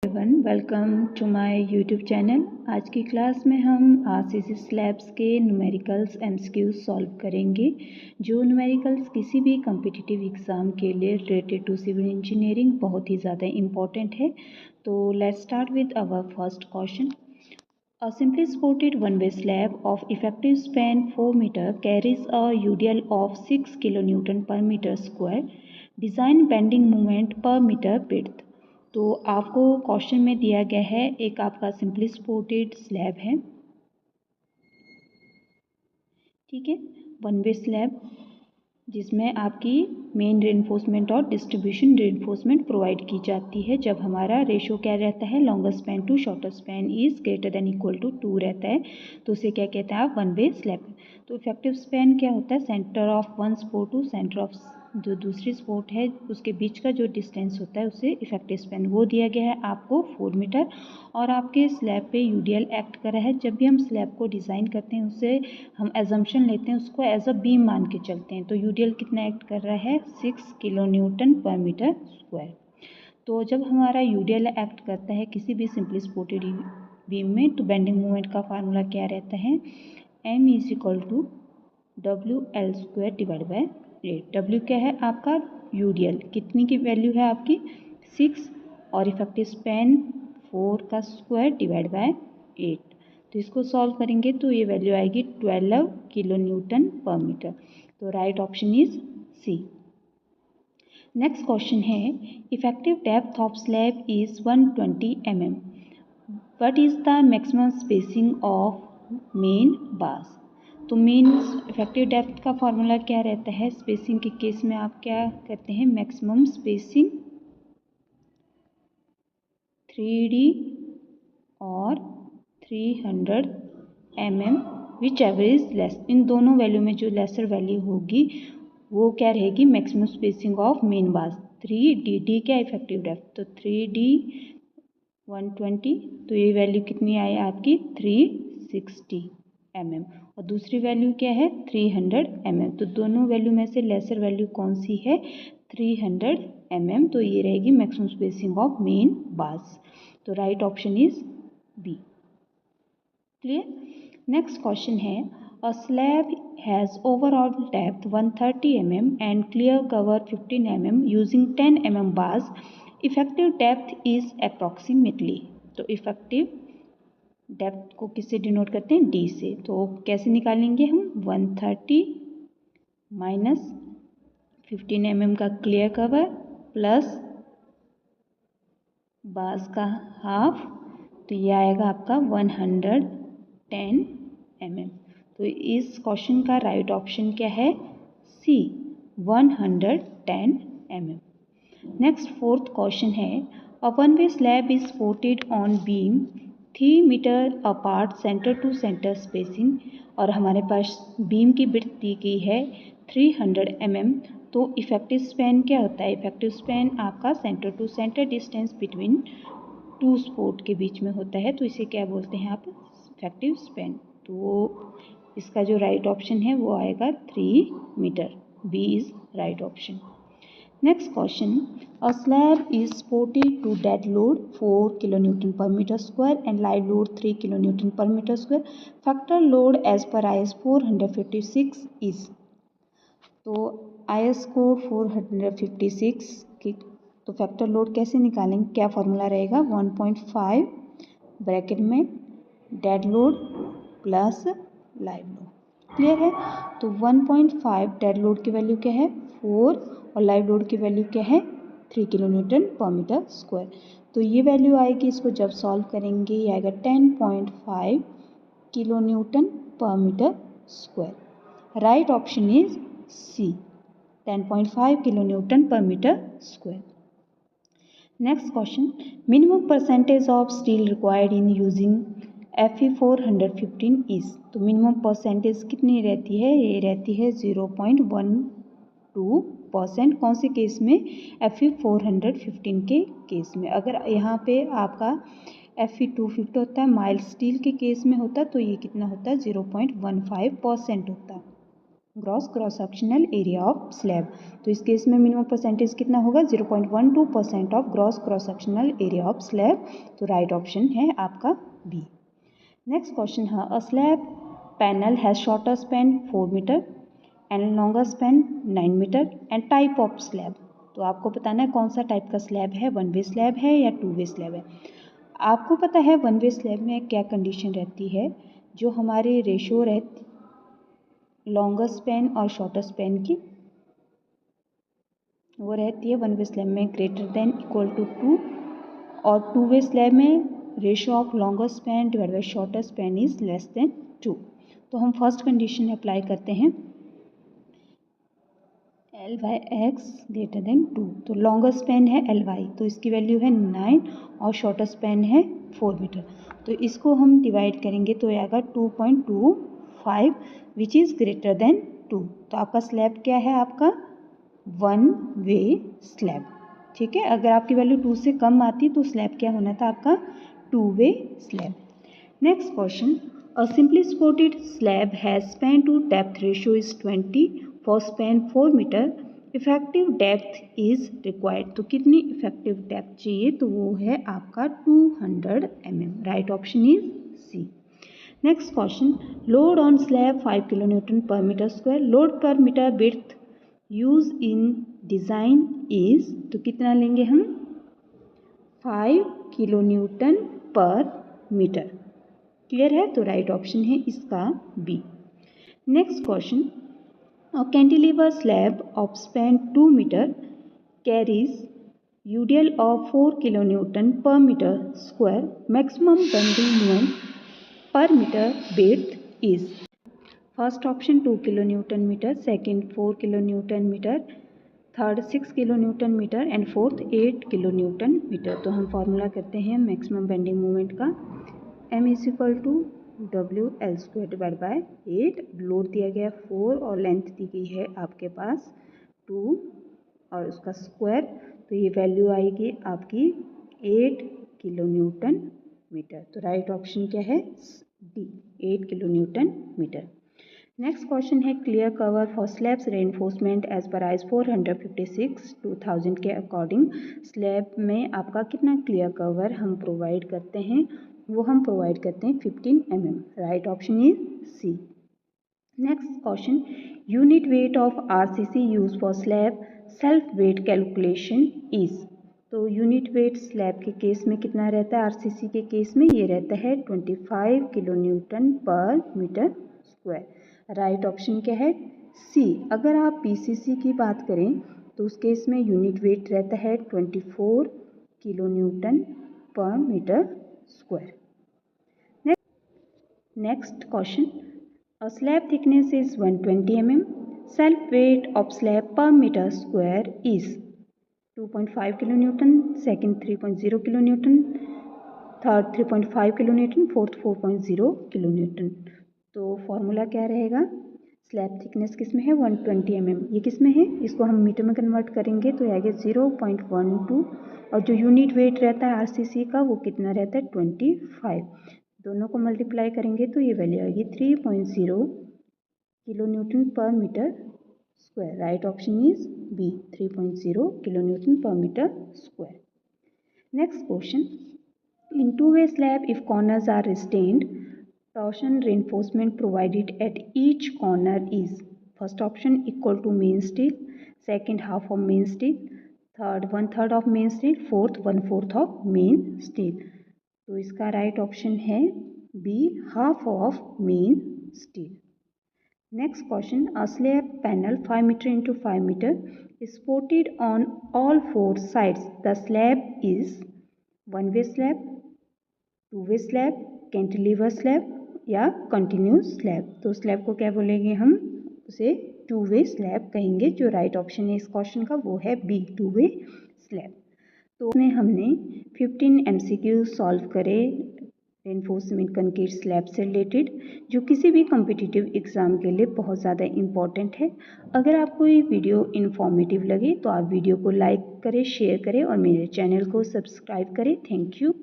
Everyone, welcome to my YouTube channel. आज की class में हम आरसीसी स्लैब्स के न्यूमेरिकल्स एमसीक्यूज सॉल्व करेंगे। जो न्यूमेरिकल्स किसी भी कम्पिटिटिव एग्ज़ाम के लिए रिलेटेड टू सिविल इंजीनियरिंग बहुत ही ज़्यादा इम्पॉर्टेंट है। तो let's start with our first question. A simply supported one-way slab of effective span 4 meter carries a UDL of 6 kN per meter square. Design bending moment per meter width. तो आपको question में दिया गया है एक आपका सिंपली सपोर्टेड स्लैब है, ठीक है, वन वे स्लैब जिसमें आपकी मेन रेनफोर्समेंट और डिस्ट्रीब्यूशन रेनफोर्समेंट प्रोवाइड की जाती है। जब हमारा रेशो क्या रहता है, longer span to shorter span is greater than equal to 2 रहता है, तो उसे क्या कहते हैं आप, वन वे स्लैब। तो इफेक्टिव स्पैन क्या होता है, centre of one support to centre of जो दूसरी स्पोर्ट है उसके बीच का जो डिस्टेंस होता है उसे इफेक्टिव स्पैन, वो दिया गया है आपको 4 मीटर। और आपके स्लैब पे यूडीएल एक्ट कर रहा है। जब भी हम स्लैब को डिज़ाइन करते हैं उससे हम एजम्पशन लेते हैं, उसको एज अ बीम मान के चलते हैं। तो यूडीएल कितना एक्ट कर रहा है, 6 किलोन्यूटन पर मीटर स्क्वायर। तो जब हमारा यूडीएल एक्ट करता है किसी भी सिंपली सपोर्टेड बीम में, तो बेंडिंग मोमेंट का फार्मूला क्या रहता है, m is equal to WL² divide by 8। W क्या है आपका, यूडीएल कितनी की वैल्यू है आपकी 6 और इफेक्टिव स्पैन 4 का स्क्वायर डिवाइड बाय 8। तो इसको सॉल्व करेंगे तो ये वैल्यू आएगी 12 किलोन्यूटन पर मीटर। तो right option is C. Next question है, effective depth of slab is 120 mm। What is the maximum spacing of main bars. तो मेन इफेक्टिव डेप्थ का फॉर्मूला क्या रहता है, स्पेसिंग के केस में आप क्या करते हैं, मैक्सिमम स्पेसिंग 3D और 300 mm विच एवरेज लेस। इन दोनों वैल्यू में जो लेसर वैल्यू होगी वो क्या रहेगी, मैक्सिमम स्पेसिंग ऑफ मेन बास 3D क्या इफेक्टिव डेप्थ, तो 3D 120, तो ये वैल्यू कितनी आई आपकी 360 mm और दूसरी वैल्यू क्या है 300 mm। तो दोनों वैल्यू में से लेसर वैल्यू कौन सी है, 300 mm। तो ये रहेगी maximum spacing of main bars. तो right option is B. Clear. Next question है, a slab has overall depth 130 mm and clear cover 15 mm using 10 mm bars. Effective depth is approximately. तो effective depth को किससे denote करते हैं, D से। तो कैसे निकालेंगे हम, 130 माइनस 15 mm का क्लियर कवर प्लस बास का हाफ, तो ये आएगा आपका 110 mm। तो इस क्वेश्चन का राइट ऑप्शन क्या है, C 110 mm। Next fourth question है, a one way slab is supported on beam 3 metre apart centre to centre spacing. और हमारे पास बीम की विड्थ दी गई है 300 mm। तो इफेक्टिव स्पैन क्या होता है, इफेक्टिव स्पैन आपका centre to centre distance between two support के बीच में होता है, तो इसे क्या बोलते हैं आप, इफेक्टिव स्पैन। तो इसका जो राइट ऑप्शन है वो आएगा 3 metre, B is right option. Next question, a slab is supported to dead load 4 kilonewton per metre square and live load 3 kilonewton per metre square. Factor load as per IS 456 is. तो IS code 456 की तो factor load कैसे निकालेंगे, क्या formula रहेगा, 1.5 bracket में dead load plus live load. Clear है। तो 1.5 डेड लोड की वैल्यू क्या है 4 और लाइव लोड की वैल्यू क्या है 3 किलोन्यूटन पर मीटर स्क्वायर। तो ये वैल्यू आएगी, इसको जब सॉल्व करेंगे ये आएगा 10.5 kilonewton per metre square. Right option is C, 10.5 kilonewton per metre square. Next question, minimum percentage of steel required in using Fe 415 is. तो मिनिमम परसेंटेज कितनी रहती है, ये रहती है 0.12%। कौन से केस में, Fe 415 के केस में। अगर यहाँ पे आपका Fe 250 होता है, माइल्ड स्टील के केस में होता तो ये कितना होता है 0.15% होता। Gross cross sectional area of slab. तो इस केस में मिनिमम परसेंटेज कितना होगा 0.12% of gross cross sectional area of slab. तो राइट ऑप्शन है आपका बी। नेक्स्ट क्वेश्चन है a slab panel has shorter span 4 metre and longer span 9 metre and type of slab. तो आपको बताना है कौन सा टाइप का स्लैब है, वन वे स्लैब है या टू वे स्लैब है। आपको पता है वन वे स्लैब में क्या कंडीशन रहती है, जो हमारी रेशो रहती लॉन्गर स्पैन और शॉर्टर स्पैन की, वो रहती है वन वे स्लैब में ग्रेटर देन इक्वल टू 2 और टू वे स्लैब में ratio of longer span divide by shorter span is less than 2। तो हम फर्स्ट कंडीशन अप्लाई करते हैं L by x greater than 2। तो लॉन्गर स्पैन है L Y, तो इसकी वैल्यू है 9 और शॉर्टर स्पैन है 4 मीटर। तो इसको हम डिवाइड करेंगे तो आएगा 2.25 विच इज़ ग्रेटर देन 2। तो आपका स्लैब क्या है, आपका वन वे स्लैब। ठीक है, अगर आपकी वैल्यू 2 से कम आती तो स्लैब क्या होना था आपका two way slab. Next question a simply supported slab has span to depth ratio is 20 for span 4 metre effective depth is required. तो कितनी इफेक्टिव डेप्थ चाहिए, तो वो है आपका 200 mm। Right option is C. Next question load on slab 5 kN per meter square, load per metre width use in design is, तो कितना लेंगे हम 5 kN पर मीटर। क्लियर है, तो राइट ऑप्शन है इसका B. Next question a cantilever slab of span 2 metre carries UDL of 4 kN per meter square, maximum bending moment per meter width is। First option 2 kN metre, second 4 kN metre, third 6 kN metre and fourth 8 kN metre. तो हम formula करते हैं maximum bending moment का, m is equal to W L square divide by 8। Load दिया गया 4 और length दी गई है आपके पास 2 और उसका स्क्वायर, तो ये वैल्यू आएगी आपकी 8 kN मीटर। तो राइट ऑप्शन क्या है D 8 kN metre. Next question है clear cover for slabs reinforcement as per IS 456 2000 के अकॉर्डिंग स्लैब में आपका कितना क्लियर कवर हम प्रोवाइड करते हैं, वो हम प्रोवाइड करते हैं 15 mm। Right option is C. Next question unit weight of RCC use for slab self weight calculation is. तो यूनिट वेट स्लैब के केस में कितना रहता है, आरसीसी के केस में ये रहता है 25 kN पर मीटर स्क्वायर। राइट ऑप्शन क्या है सी। अगर आप पीसीसी की बात करें तो उस केस में यूनिट वेट रहता है 24 kN पर metre square. Next question a slab thickness is 120 mm, self weight of slab per metre square is 2.5 kN, second 3.0 kN, third 3.5 kN, fourth 4.0 kN। तो फॉर्मूला क्या रहेगा, स्लैब थिकनेस किस में है 120 mm, ये किस में है, इसको हम मीटर में कन्वर्ट करेंगे तो आएगा 0.12 और जो यूनिट वेट रहता है आरसीसी का वो कितना रहता है 25। दोनों को मल्टीप्लाई करेंगे तो ये वैल्यू आएगी 3.0 kN पर metre square. Right option is B 3.0 kN पर metre square. Next question in two way slab if corners are restrained torsion reinforcement provided at each corner is। first option equal to main steel, second half of main steel, third 1/3 of main steel, fourth 1/4 of main steel। तो इसका right option है B half of main steel. Next question a slab panel 5 metre into 5 metre is supported on all 4 sides, the slab is one way slab, to way slab, cantilever slab या continuous slab. तो slab को क्या बोलेंगे हम, उसे to way slab कहेंगे। जो right option है इस क्वेश्चन का वो है बी टू वे स्लैब। तो उसमें हमने 15 MCQ सॉल्व करे रेनफोर्समेंट कंक्रीट स्लैब से रिलेटेड, जो किसी भी कॉम्पिटिटिव एग्जाम के लिए बहुत ज़्यादा इम्पॉर्टेंट है। अगर आपको ये वीडियो इन्फॉर्मेटिव लगे तो आप वीडियो को लाइक करें, शेयर करें और मेरे चैनल को सब्सक्राइब करें। Thank you.